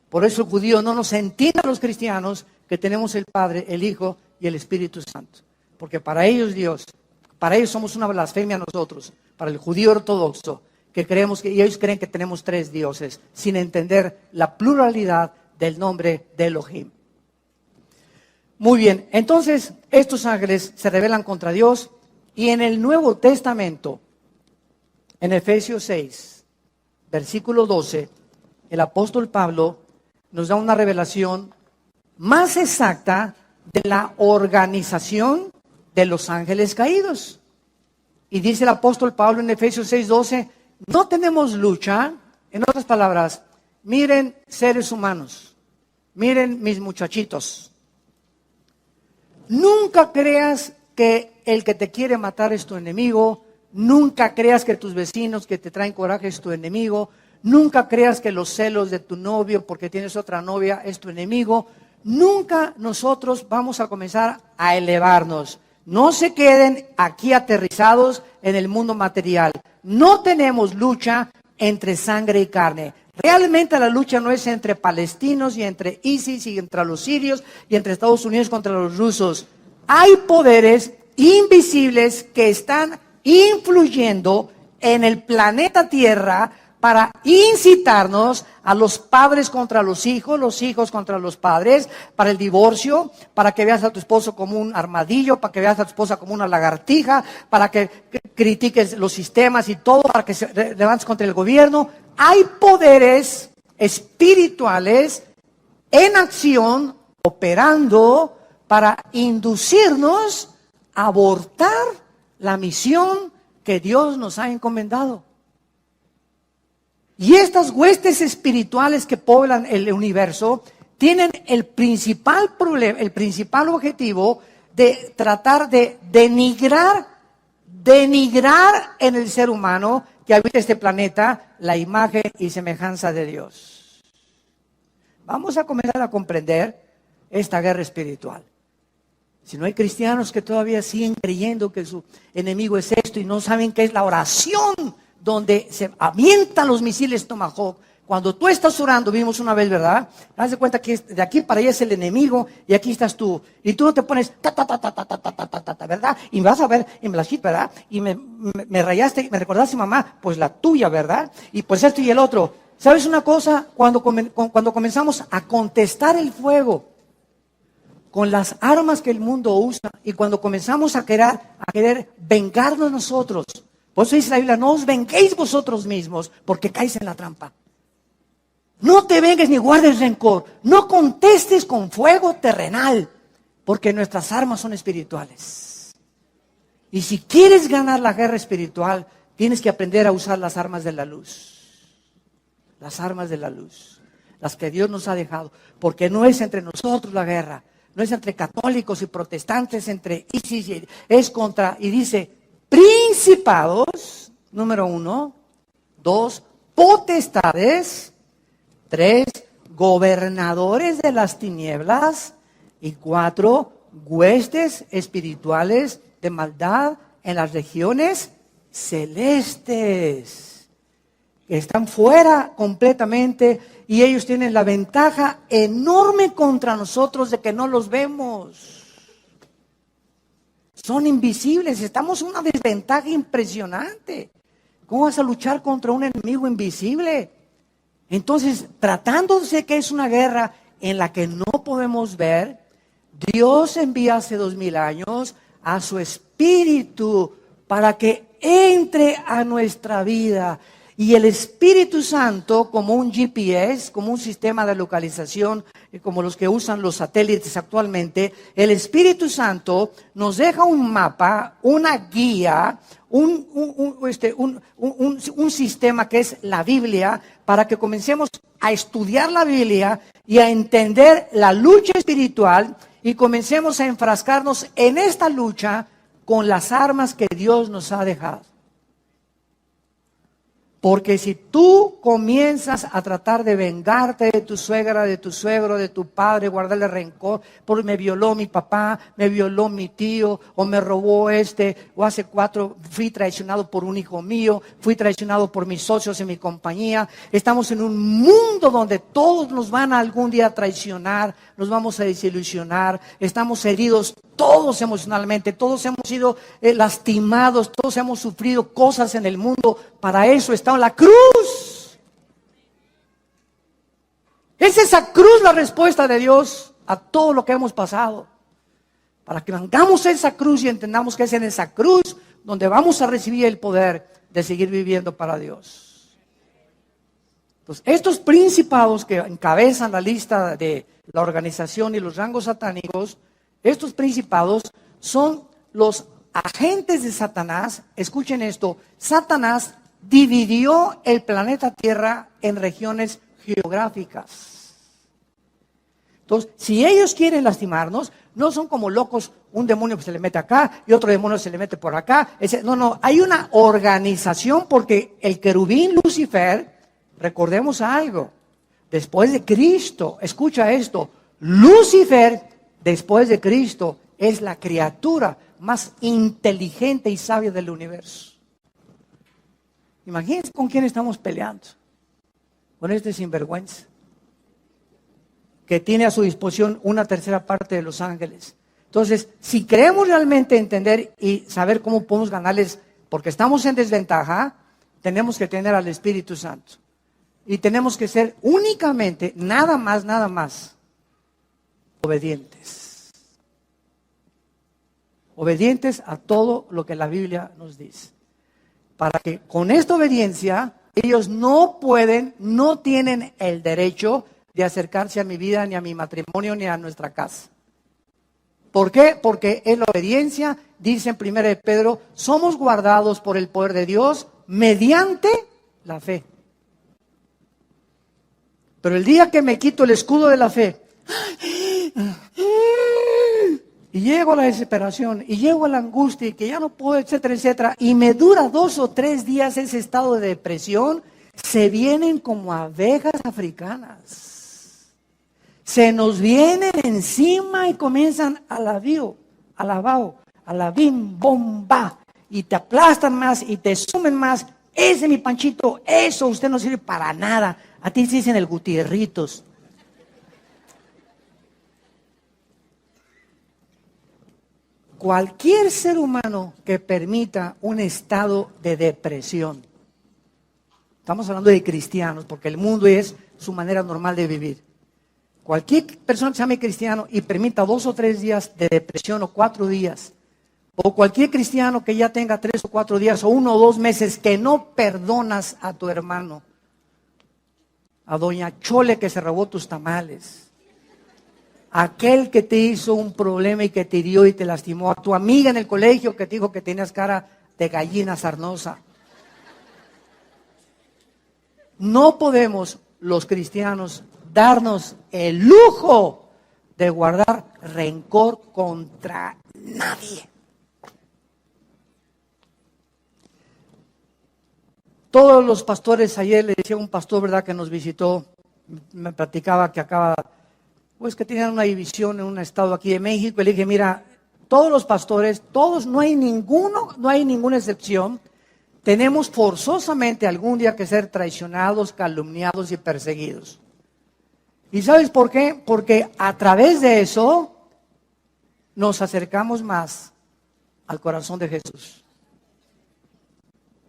Por eso el judío no nos entiende a los cristianos que tenemos el Padre, el Hijo y el Espíritu Santo. Porque para ellos Dios, para ellos somos una blasfemia nosotros. Para el judío ortodoxo, que creemos que, y ellos creen que tenemos tres dioses, sin entender la pluralidad del nombre de Elohim. Muy bien, entonces estos ángeles se rebelan contra Dios y en el Nuevo Testamento, en Efesios 6, versículo 12, el apóstol Pablo nos da una revelación más exacta de la organización de los ángeles caídos. Y dice el apóstol Pablo en Efesios 6:12, no tenemos lucha, en otras palabras, miren seres humanos, miren mis muchachitos. Nunca creas que el que te quiere matar es tu enemigo, nunca creas que tus vecinos que te traen coraje es tu enemigo, nunca creas que los celos de tu novio porque tienes otra novia es tu enemigo. Nunca nosotros vamos a comenzar a elevarnos. No se queden aquí aterrizados en el mundo material. No tenemos lucha entre sangre y carne. Realmente la lucha no es entre palestinos y entre ISIS y entre los sirios y entre Estados Unidos contra los rusos. Hay poderes invisibles que están influyendo en el planeta Tierra para incitarnos a los padres contra los hijos contra los padres, para el divorcio, para que veas a tu esposo como un armadillo, para que veas a tu esposa como una lagartija, para que critiques los sistemas y todo, para que se levantes contra el gobierno. Hay poderes espirituales en acción, operando para inducirnos a abortar la misión que Dios nos ha encomendado. Y estas huestes espirituales que poblan el universo tienen el principal problema, el principal objetivo de tratar de denigrar en el ser humano que habita este planeta la imagen y semejanza de Dios. Vamos a comenzar a comprender esta guerra espiritual. Si no hay cristianos que todavía siguen creyendo que su enemigo es esto y no saben qué es la oración, donde se avientan los misiles Tomahawk. Cuando tú estás orando, vimos una vez, ¿verdad? Haz de cuenta que de aquí para allá es el enemigo y aquí estás tú. Y tú no te pones ¿verdad? Y me vas a ver, y me la chit, ¿verdad? Y me rayaste, me recordaste, mamá, pues la tuya, ¿verdad? Y pues esto y el otro. ¿Sabes una cosa? Cuando comenzamos a contestar el fuego con las armas que el mundo usa y cuando comenzamos a querer vengarnos nosotros. Por eso dice la Biblia, no os venguéis vosotros mismos, porque caéis en la trampa. No te vengues ni guardes rencor. No contestes con fuego terrenal, porque nuestras armas son espirituales. Y si quieres ganar la guerra espiritual, tienes que aprender a usar las armas de la luz. Las armas de la luz. Las que Dios nos ha dejado. Porque no es entre nosotros la guerra. No es entre católicos y protestantes, entre ISIS, es contra, y dice, principados, número 1, 2, potestades, 3, gobernadores de las tinieblas, y 4, huestes espirituales de maldad en las regiones celestes, que están fuera completamente, y ellos tienen la ventaja enorme contra nosotros de que no los vemos. Son invisibles, estamos en una desventaja impresionante. ¿Cómo vas a luchar contra un enemigo invisible? Entonces, tratándose que es una guerra en la que no podemos ver, Dios envía hace 2000 años a su Espíritu para que entre a nuestra vida. Y el Espíritu Santo, como un GPS, como un sistema de localización, como los que usan los satélites actualmente, el Espíritu Santo nos deja un mapa, una guía, un sistema que es la Biblia, para que comencemos a estudiar la Biblia y a entender la lucha espiritual y comencemos a enfrascarnos en esta lucha con las armas que Dios nos ha dejado. Porque si tú comienzas a tratar de vengarte de tu suegra, de tu suegro, de tu padre, guardarle rencor, porque me violó mi papá, me violó mi tío, o me robó o hace 4 fui traicionado por un hijo mío, fui traicionado por mis socios en mi compañía. Estamos en un mundo donde todos nos van a algún día a traicionar, nos vamos a desilusionar, estamos heridos todos emocionalmente, todos hemos sido lastimados, todos hemos sufrido cosas en el mundo. Para eso está en la cruz. Es esa cruz la respuesta de Dios a todo lo que hemos pasado. Para que vengamos a esa cruz y entendamos que es en esa cruz donde vamos a recibir el poder de seguir viviendo para Dios. Entonces, estos principados que encabezan la lista de la organización y los rangos satánicos, estos principados son los agentes de Satanás. Escuchen esto, Satanás dividió el planeta Tierra en regiones geográficas. Entonces, si ellos quieren lastimarnos, no son como locos, un demonio se le mete acá y otro demonio se le mete por acá. No, hay una organización porque el querubín Lucifer, recordemos algo, después de Cristo, escucha esto, Lucifer, después de Cristo, es la criatura más inteligente y sabia del universo. Imagínense con quién estamos peleando. Con este sinvergüenza, que tiene a su disposición 1/3 parte de los ángeles. Entonces, si queremos realmente entender y saber cómo podemos ganarles, porque estamos en desventaja, tenemos que tener al Espíritu Santo. Y tenemos que ser únicamente, nada más, obedientes. Obedientes a todo lo que la Biblia nos dice. Para que con esta obediencia, ellos no tienen el derecho de acercarse a mi vida, ni a mi matrimonio, ni a nuestra casa. ¿Por qué? Porque en la obediencia, dice en 1 de Pedro, somos guardados por el poder de Dios mediante la fe. Pero el día que me quito el escudo de la fe, y llego a la desesperación, y llego a la angustia, y que ya no puedo, etcétera, etcétera, y me dura 2 o 3 días ese estado de depresión, se vienen como abejas africanas. Se nos vienen encima y comienzan a la bim, bom, ba, y te aplastan más, y te sumen más. Ese mi Panchito, eso usted no sirve para nada. A ti se dicen el Gutierritos. Cualquier ser humano que permita un estado de depresión, estamos hablando de cristianos, porque el mundo es su manera normal de vivir. Cualquier persona que se llame cristiano y permita 2 o 3 días de depresión o 4 días, o cualquier cristiano que ya tenga 3 o 4 días o 1 o 2 meses que no perdonas a tu hermano, a doña Chole que se robó tus tamales, aquel que te hizo un problema y que te hirió y te lastimó, a tu amiga en el colegio que te dijo que tenías cara de gallina sarnosa. No podemos los cristianos darnos el lujo de guardar rencor contra nadie. Todos los pastores, ayer le decía a un pastor, ¿verdad?, que nos visitó, me platicaba que que tenían una división en un estado aquí de México, y le dije, mira, todos los pastores, todos, no hay ninguna excepción, tenemos forzosamente algún día que ser traicionados, calumniados y perseguidos. ¿Y sabes por qué? Porque a través de eso nos acercamos más al corazón de Jesús.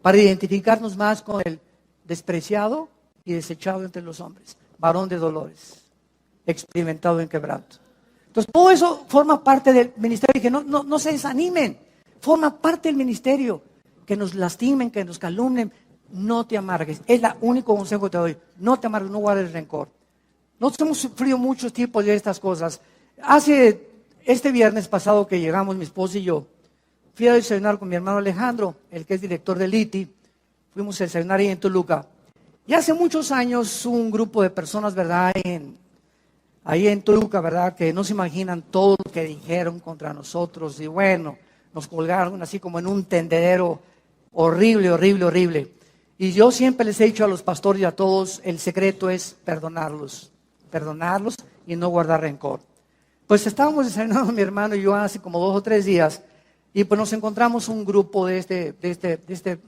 Para identificarnos más con el despreciado y desechado entre los hombres, varón de dolores, experimentado en quebranto. Entonces, todo eso forma parte del ministerio. Dije, no se desanimen, forma parte del ministerio. Que nos lastimen, que nos calumnen, no te amargues. Es el único consejo que te doy. No te amargues, no guardes rencor. Nosotros hemos sufrido muchos tipos de estas cosas. Este viernes pasado que llegamos, mi esposa y yo, fui a desayunar con mi hermano Alejandro, el que es director del ITI. Fuimos a desayunar ahí en Toluca. Y hace muchos años un grupo de personas, ¿verdad?, ahí en Toluca, ¿verdad?, que no se imaginan todo lo que dijeron contra nosotros. Y bueno, nos colgaron así como en un tendedero horrible. Y yo siempre les he dicho a los pastores y a todos, el secreto es perdonarlos y no guardar rencor. Pues estábamos desayunando mi hermano y yo hace como 2 o 3 días y pues nos encontramos un grupo de este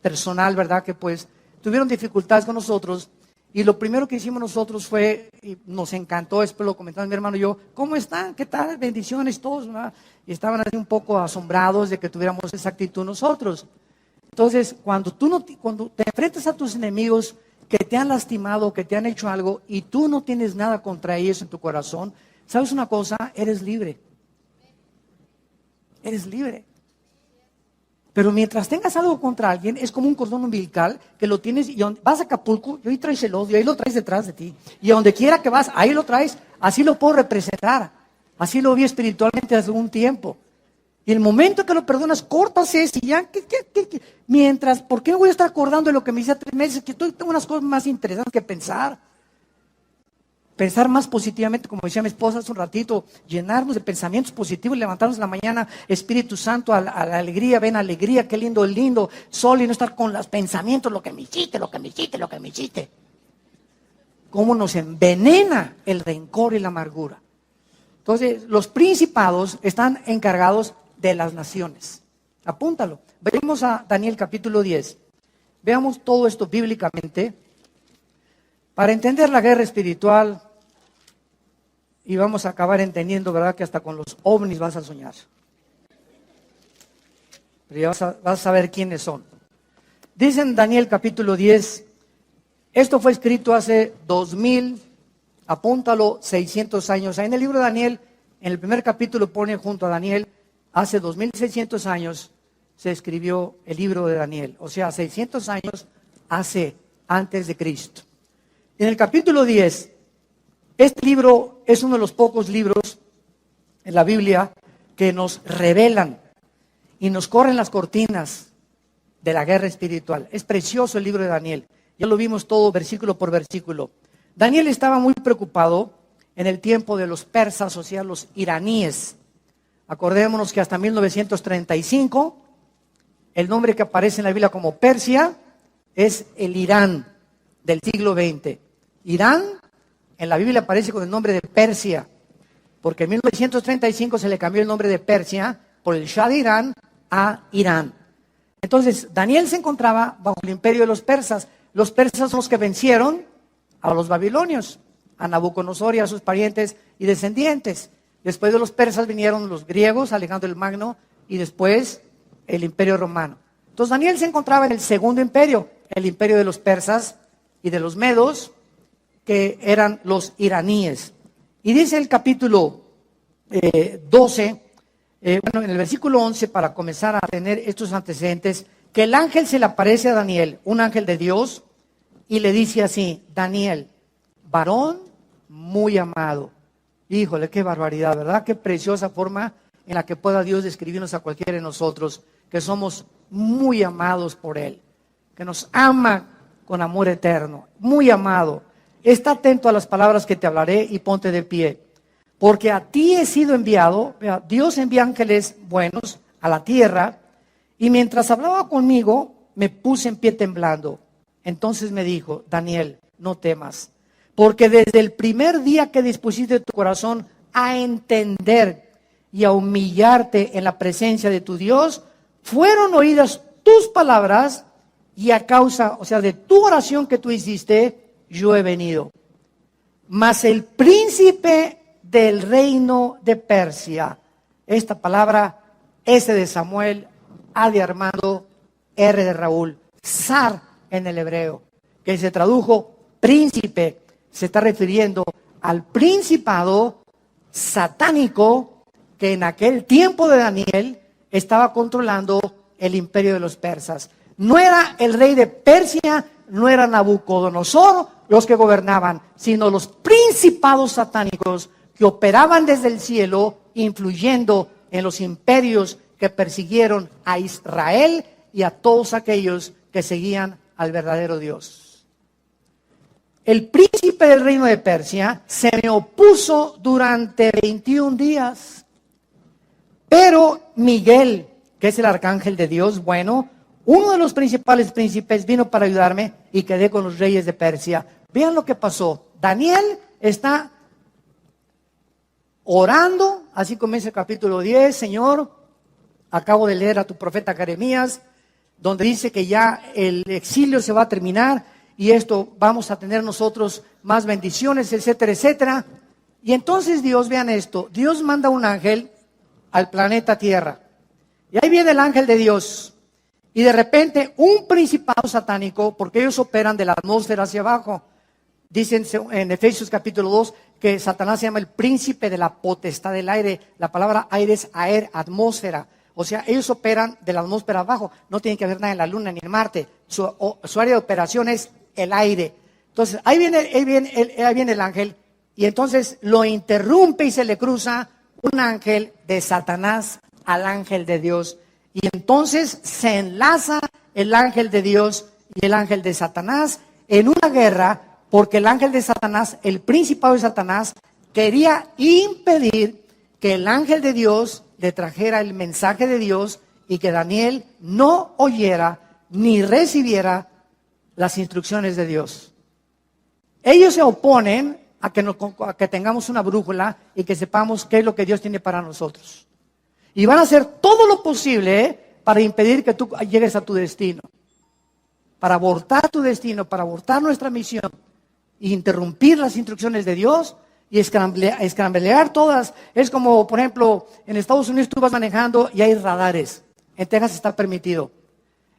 personal, ¿verdad? Que pues tuvieron dificultades con nosotros y lo primero que hicimos nosotros fue, y nos encantó, después lo comentaba mi hermano y yo, ¿cómo están? ¿Qué tal? Bendiciones todos, ¿verdad? Y estaban así un poco asombrados de que tuviéramos esa actitud nosotros. Entonces, cuando te enfrentas a tus enemigos que te han lastimado, que te han hecho algo y tú no tienes nada contra ellos en tu corazón, ¿sabes una cosa? Eres libre. Eres libre. Pero mientras tengas algo contra alguien, es como un cordón umbilical que lo tienes y vas a Acapulco y ahí traes el odio, ahí lo traes detrás de ti. Y a donde quiera que vas, ahí lo traes. Así lo puedo representar. Así lo vi espiritualmente hace un tiempo. Y el momento que lo perdonas, cortas ese y ya, mientras, ¿por qué me voy a estar acordando de lo que me hice hace 3 meses? Que tengo unas cosas más interesantes que pensar. Pensar más positivamente, como decía mi esposa hace un ratito, llenarnos de pensamientos positivos, levantarnos en la mañana, Espíritu Santo, a la alegría, ven alegría, qué lindo, sol y no estar con los pensamientos, lo que me hiciste. Cómo nos envenena el rencor y la amargura. Entonces, los principados están encargados de las naciones. Apúntalo. Venimos a Daniel capítulo 10. Veamos todo esto bíblicamente para entender la guerra espiritual y vamos a acabar entendiendo, ¿verdad?, que hasta con los ovnis vas a soñar. Pero ya vas a saber quiénes son. Dice en Daniel capítulo 10, esto fue escrito hace 2000, apúntalo, 600 años. En el libro de Daniel, en el primer capítulo pone junto a Daniel, hace 2600 años se escribió el libro de Daniel. O sea, 600 años antes de Cristo. En el capítulo 10, este libro es uno de los pocos libros en la Biblia que nos revelan y nos corren las cortinas de la guerra espiritual. Es precioso el libro de Daniel. Ya lo vimos todo versículo por versículo. Daniel estaba muy preocupado en el tiempo de los persas, o sea, los iraníes. Acordémonos que hasta 1935, el nombre que aparece en la Biblia como Persia es el Irán del siglo XX. Irán en la Biblia aparece con el nombre de Persia, porque en 1935 se le cambió el nombre de Persia por el Shah de Irán a Irán. Entonces, Daniel se encontraba bajo el imperio de los persas. Los persas son los que vencieron a los babilonios, a Nabucodonosor y a sus parientes y descendientes. Después de los persas vinieron los griegos, Alejandro el Magno, y después el imperio romano. Entonces Daniel se encontraba en el segundo imperio, el imperio de los persas y de los medos, que eran los iraníes. Y dice el capítulo 12, en el versículo 11, para comenzar a tener estos antecedentes, que el ángel se le aparece a Daniel, un ángel de Dios, y le dice así: Daniel, varón muy amado. Híjole, qué barbaridad, ¿verdad? Qué preciosa forma en la que pueda Dios describirnos a cualquiera de nosotros, que somos muy amados por Él, que nos ama con amor eterno, muy amado. Está atento a las palabras que te hablaré y ponte de pie, porque a ti he sido enviado. Dios envía ángeles buenos a la tierra, y mientras hablaba conmigo, me puse en pie temblando. Entonces me dijo: Daniel, no temas, porque desde el primer día que dispusiste tu corazón a entender y a humillarte en la presencia de tu Dios, fueron oídas tus palabras, y a causa, o sea, de tu oración que tú hiciste, yo he venido. Mas el príncipe del reino de Persia, esta palabra, S de Samuel, A de Armando, R de Raúl, Zar en el hebreo, que se tradujo príncipe, se está refiriendo al principado satánico que en aquel tiempo de Daniel estaba controlando el imperio de los persas. No era el rey de Persia, no era Nabucodonosor los que gobernaban, sino los principados satánicos que operaban desde el cielo, influyendo en los imperios que persiguieron a Israel y a todos aquellos que seguían al verdadero Dios. El príncipe del reino de Persia se me opuso durante 21 días, pero Miguel, que es el arcángel de Dios, bueno, Uno de los principales príncipes vino para ayudarme y quedé con los reyes de Persia. Vean lo que pasó. Daniel está orando, así comienza el capítulo 10. Señor, acabo de leer a tu profeta Jeremías, donde dice que ya el exilio se va a terminar y esto vamos a tener nosotros más bendiciones, etcétera, etcétera. Y entonces Dios, vean esto, Dios manda un ángel al planeta Tierra. Y ahí viene el ángel de Dios. Y de repente un principado satánico, porque ellos operan de la atmósfera hacia abajo. Dicen en Efesios capítulo 2 que Satanás se llama el príncipe de la potestad del aire. La palabra aire es aer, atmósfera. O sea, ellos operan de la atmósfera abajo. No tienen que ver nada en la luna ni en Marte. Su área de operación es el aire. Entonces, ahí viene el ángel. Y entonces lo interrumpe y se le cruza un ángel de Satanás al ángel de Dios. Y entonces se enlaza el ángel de Dios y el ángel de Satanás en una guerra, porque el ángel de Satanás, el principado de Satanás, quería impedir que el ángel de Dios le trajera el mensaje de Dios y que Daniel no oyera ni recibiera las instrucciones de Dios. Ellos se oponen a que tengamos una brújula y que sepamos qué es lo que Dios tiene para nosotros. Y van a hacer todo lo posible para impedir que tú llegues a tu destino, para abortar tu destino, para abortar nuestra misión, e interrumpir las instrucciones de Dios y escramblear todas. Es como, por ejemplo, en Estados Unidos tú vas manejando y hay radares. En Texas está permitido.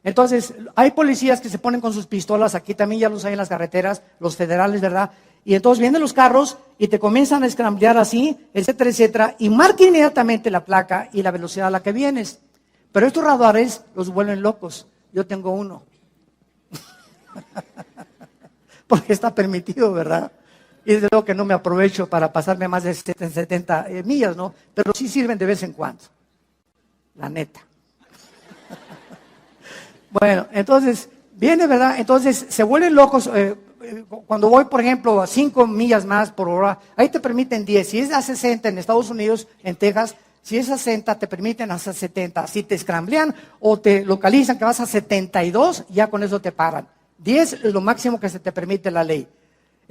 Entonces, hay policías que se ponen con sus pistolas, aquí también ya los hay en las carreteras, los federales, ¿verdad? Y entonces vienen los carros y te comienzan a escramblear así, etcétera, etcétera, y marca inmediatamente la placa y la velocidad a la que vienes. Pero estos radares los vuelven locos. Yo tengo uno. Porque está permitido, ¿verdad? Y desde luego que no me aprovecho para pasarme más de 70 millas, ¿no? Pero sí sirven de vez en cuando. La neta. Bueno, entonces, viene, ¿verdad? Entonces, se vuelven locos. Cuando voy, por ejemplo, a 5 millas más por hora, ahí te permiten 10. Si es a 60 en Estados Unidos, en Texas, si es a 60, te permiten hasta 70. Si te escramblean o te localizan que vas a 72, ya con eso te paran. 10 es lo máximo que se te permite la ley.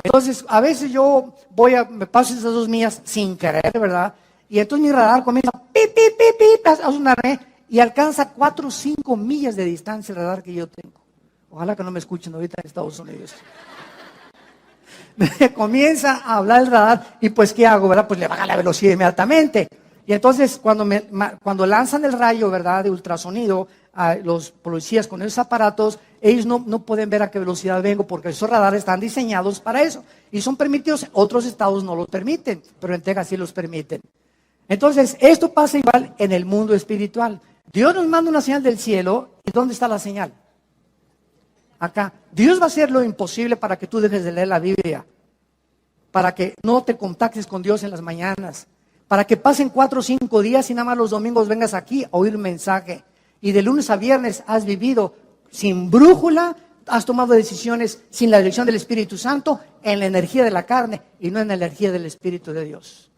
Entonces, a veces yo me paso esas 2 millas sin querer, ¿verdad? Y entonces mi radar comienza a sonarme y alcanza 4 o 5 millas de distancia el radar que yo tengo. Ojalá que no me escuchen ahorita en Estados Unidos. Me comienza a hablar el radar y pues ¿qué hago, verdad? Pues le baja la velocidad inmediatamente. Y entonces cuando lanzan el rayo, ¿verdad? De ultrasonido a los policías con esos aparatos, ellos no pueden ver a qué velocidad vengo porque esos radares están diseñados para eso. Y son permitidos, otros estados no los permiten, pero en Texas sí los permiten. Entonces, esto pasa igual en el mundo espiritual. Dios nos manda una señal del cielo, ¿y dónde está la señal? Acá. Dios va a hacer lo imposible para que tú dejes de leer la Biblia, para que no te contactes con Dios en las mañanas, para que pasen 4 o 5 días y nada más los domingos vengas aquí a oír un mensaje. Y de lunes a viernes has vivido sin brújula, has tomado decisiones sin la dirección del Espíritu Santo, en la energía de la carne y no en la energía del Espíritu de Dios.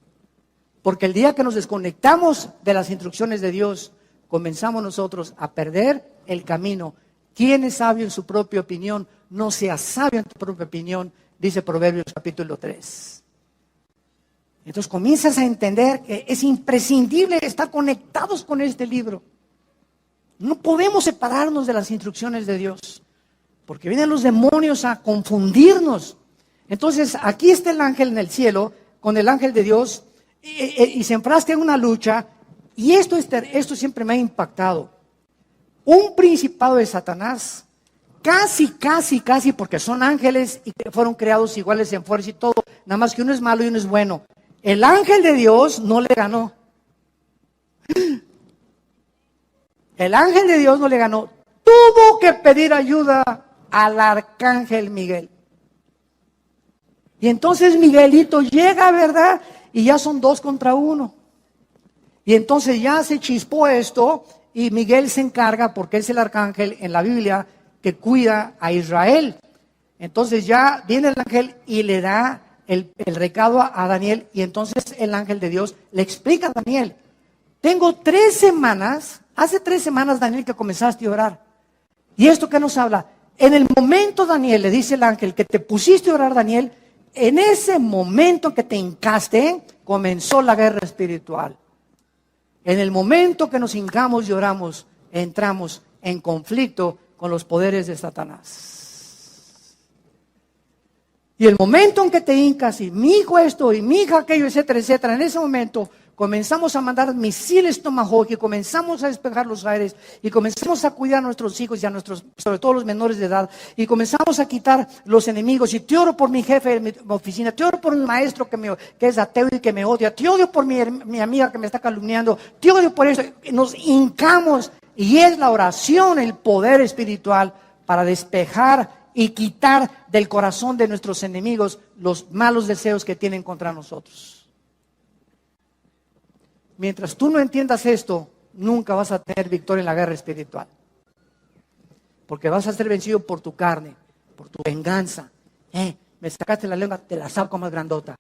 Porque el día que nos desconectamos de las instrucciones de Dios, comenzamos nosotros a perder el camino. ¿Quién es sabio en su propia opinión? No seas sabio en tu propia opinión, dice Proverbios capítulo 3. Entonces comienzas a entender que es imprescindible estar conectados con este libro. No podemos separarnos de las instrucciones de Dios, porque vienen los demonios a confundirnos. Entonces aquí está el ángel en el cielo, con el ángel de Dios, y se enfrasca en una lucha, y esto siempre me ha impactado. Un principado de Satanás, casi, porque son ángeles y fueron creados iguales en fuerza y todo, nada más que uno es malo y uno es bueno. El ángel de Dios no le ganó. El ángel de Dios no le ganó. Tuvo que pedir ayuda al arcángel Miguel. Y entonces Miguelito llega, ¿verdad? Y ya son 2 contra 1. Y entonces ya se chispó esto y Miguel se encarga, porque es el arcángel en la Biblia que cuida a Israel. Entonces ya viene el ángel y le da el recado a Daniel, y entonces el ángel de Dios le explica a Daniel: tengo 3 semanas, hace 3 semanas, Daniel, que comenzaste a orar. ¿Y esto qué nos habla? En el momento, Daniel, le dice el ángel, que te pusiste a orar, Daniel, en ese momento que te hincaste, comenzó la guerra espiritual. En el momento que nos hincamos y oramos, entramos en conflicto con los poderes de Satanás. Y el momento en que te hincas y mi hijo esto y mi hija aquello, etcétera, etcétera, en ese momento comenzamos a mandar misiles Tomahawk y comenzamos a despejar los aires y comenzamos a cuidar a nuestros hijos y a nuestros, sobre todo los menores de edad, y comenzamos a quitar los enemigos. Y te oro por mi jefe de mi oficina, te oro por mi maestro que es ateo y que me odia, te odio por mi amiga que me está calumniando, te odio por eso. Nos hincamos y es la oración el poder espiritual para despejar y quitar del corazón de nuestros enemigos los malos deseos que tienen contra nosotros. Mientras tú no entiendas esto, nunca vas a tener victoria en la guerra espiritual. Porque vas a ser vencido por tu carne, por tu venganza. Me sacaste la lengua, te la saco más grandota.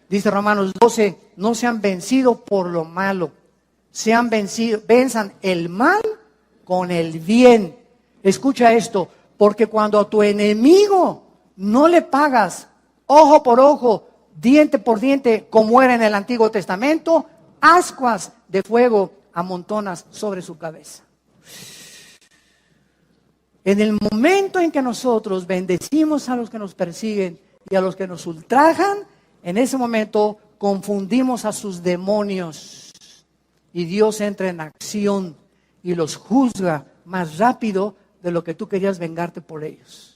Dice Romanos 12, no sean vencidos por lo malo. Sean vencidos, venzan el mal con el bien. Escucha esto, porque cuando a tu enemigo no le pagas ojo por ojo, diente por diente, como era en el Antiguo Testamento, ascuas de fuego amontonas sobre su cabeza. En el momento en que nosotros bendecimos a los que nos persiguen y a los que nos ultrajan, en ese momento confundimos a sus demonios y Dios entra en acción y los juzga más rápido de lo que tú querías vengarte por ellos.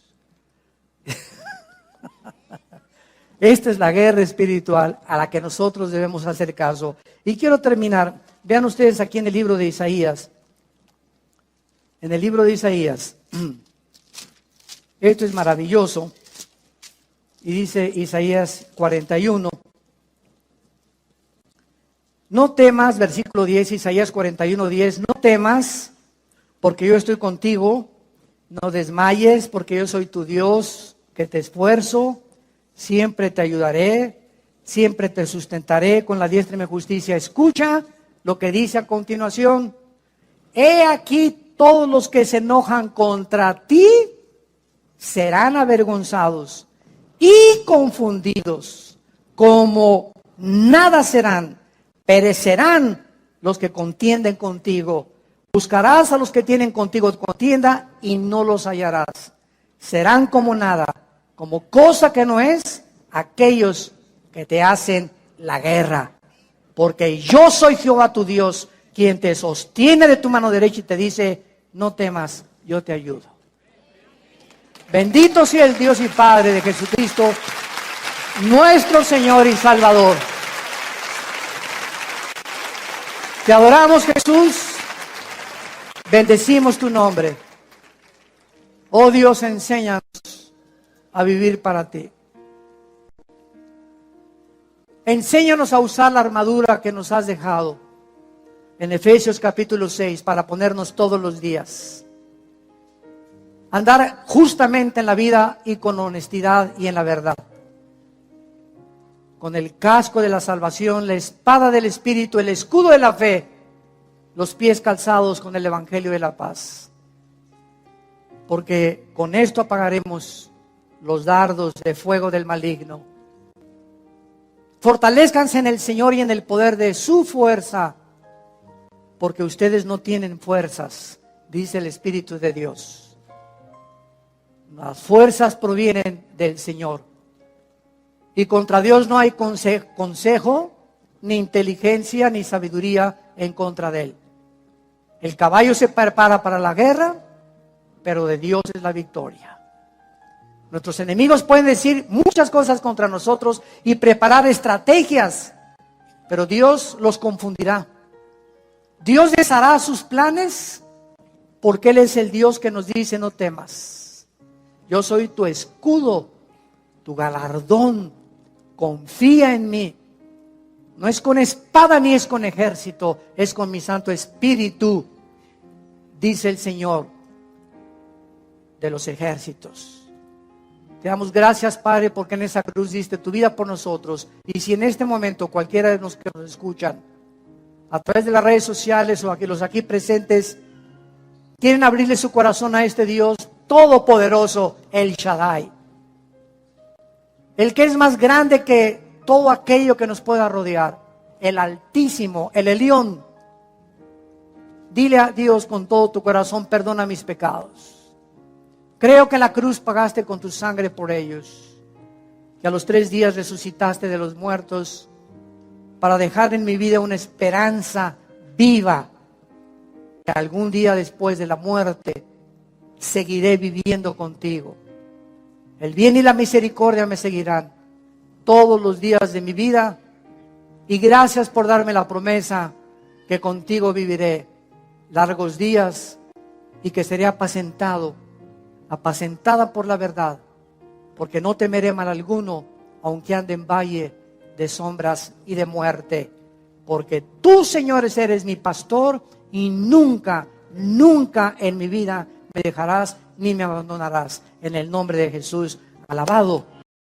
Esta es la guerra espiritual a la que nosotros debemos hacer caso. Y quiero terminar. Vean ustedes aquí en el libro de Isaías. En el libro de Isaías. Esto es maravilloso. Y dice Isaías 41. No temas, versículo 10, Isaías 41, 10. No temas, porque yo estoy contigo. No desmayes, porque yo soy tu Dios, que te esfuerzo. Siempre te ayudaré, siempre te sustentaré con la diestra de mi justicia. Escucha lo que dice a continuación. He aquí todos los que se enojan contra ti serán avergonzados y confundidos, como nada serán, perecerán los que contienden contigo. Buscarás a los que tienen contigo contienda y no los hallarás. Serán como nada, como cosa que no es, aquellos que te hacen la guerra. Porque yo soy Jehová tu Dios, quien te sostiene de tu mano derecha y te dice, no temas, yo te ayudo. Bendito sea el Dios y Padre de Jesucristo, nuestro Señor y Salvador. Te adoramos, Jesús, bendecimos tu nombre. Oh Dios, enséñanos a vivir para ti. Enséñanos a usar la armadura que nos has dejado en Efesios capítulo 6 para ponernos todos los días. Andar justamente en la vida y con honestidad y en la verdad. Con el casco de la salvación, la espada del Espíritu, el escudo de la fe, los pies calzados con el Evangelio de la paz. Porque con esto apagaremos los dardos de fuego del maligno. Fortalezcanse en el Señor y en el poder de su fuerza, porque ustedes no tienen fuerzas, dice el Espíritu de Dios. Las fuerzas provienen del Señor. Y contra Dios no hay consejo, ni inteligencia, ni sabiduría en contra de Él. El caballo se prepara para la guerra, pero de Dios es la victoria. Nuestros enemigos pueden decir muchas cosas contra nosotros y preparar estrategias, pero Dios los confundirá. Dios deshará sus planes porque Él es el Dios que nos dice no temas. Yo soy tu escudo, tu galardón, confía en mí. No es con espada ni es con ejército, es con mi Santo Espíritu, dice el Señor de los ejércitos. Te damos gracias, Padre, porque en esa cruz diste tu vida por nosotros. Y si en este momento cualquiera de los que nos escuchan, a través de las redes sociales o los aquí presentes, quieren abrirle su corazón a este Dios todopoderoso, el Shaddai. El que es más grande que todo aquello que nos pueda rodear. El Altísimo, el Elión. Dile a Dios con todo tu corazón, perdona mis pecados. Creo que en la cruz pagaste con tu sangre por ellos. Que a los 3 días resucitaste de los muertos para dejar en mi vida una esperanza viva. Que algún día después de la muerte seguiré viviendo contigo. El bien y la misericordia me seguirán todos los días de mi vida. Y gracias por darme la promesa que contigo viviré largos días y que seré apacentada por la verdad, porque no temeré mal alguno, aunque ande en valle de sombras y de muerte, porque tú, Señor, eres mi pastor y nunca, nunca en mi vida me dejarás ni me abandonarás. En el nombre de Jesús, alabado